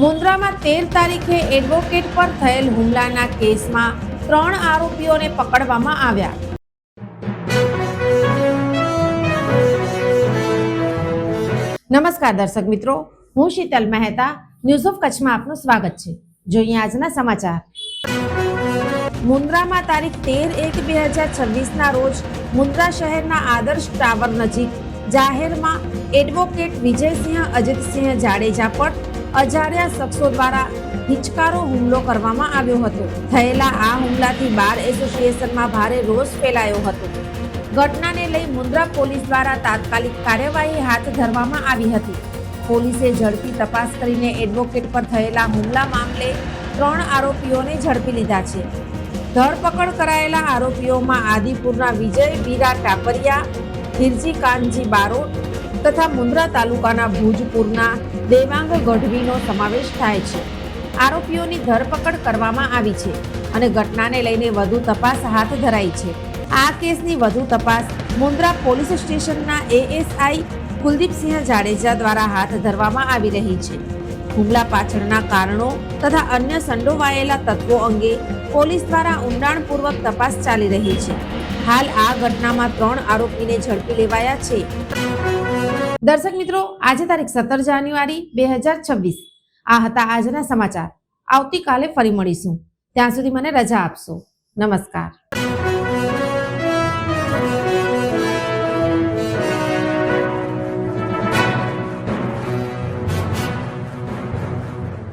મુન્દ્રામાં 13 તારીખે એડવોકેટ પર થયેલ હુમલાના કેસમાં 3 આરોપીઓને પકડવામાં આવ્યા. નમસ્કાર દર્શક મિત્રો, હું શીતલ મહેતા, ન્યૂઝ ઓફ કચ્છમાં આપનું સ્વાગત છે. જોઈએ આજના સમાચાર. મુન્દ્રામાં તારીખ 13/1/2026 રોજ મુન્દ્રા શહેરના આદર્શ ટાવર નજીક જાહેરમાં એડવોકેટ વિજયસિંહ અજીતસિંહ જાડેજા પર અજાણ્યા શખ્સો દ્વારા હિચકારો હુમલો કરવામાં આવ્યો હતો. થયેલા આ હુમલાથી બાર એસોસિએશનમાં ભારે રોષ ફેલાયો હતો. ઘટનાને લઈ મુન્દ્રા પોલીસ દ્વારા તાત્કાલિક કાર્યવાહી હાથ ધરવામાં આવી હતી. પોલીસે ઝડપી તપાસ કરીને એડવોકેટ પર થયેલા હુમલા મામલે 3 આરોપીઓને ઝડપી લીધા છે. ધરપકડ કરાયેલા આરોપીઓમાં આદિપુરના વિજય વીરા ટાપરિયા, હિરજી કાનજી બારોટ તથા મુન્દ્રા તાલુકાના ભુજપુરના દેવાંગ ગઢવીનો સમાવેશ થાય છે. આરોપીઓની ધરપકડ કરવામાં આવી છે અને ઘટનાને લઈને વધુ તપાસ હાથ ધરાઈ છે. આ કેસની વધુ તપાસ મુન્દ્રા પોલીસ સ્ટેશનના એએસઆઈ કુલદીપસિંહ જાડેજા દ્વારા હાથ ધરવામાં આવી રહી છે. હુમલા પાછળના કારણો તથા અન્ય સંડોવાયેલા તત્વો અંગે પોલીસ દ્વારા ઊંડાણપૂર્વક તપાસ ચાલી રહી છે. હાલ આ ઘટનામાં 3 આરોપીને ઝડપી લેવાયા છે. દર્શક મિત્રો, આજે તારીખ 17 જાન્યુઆરી 2026 આ હતા આજના સમાચાર. આવતીકાલે ફરી મળીશું. ત્યાં સુધી મને રજા આપશો. નમસ્કાર.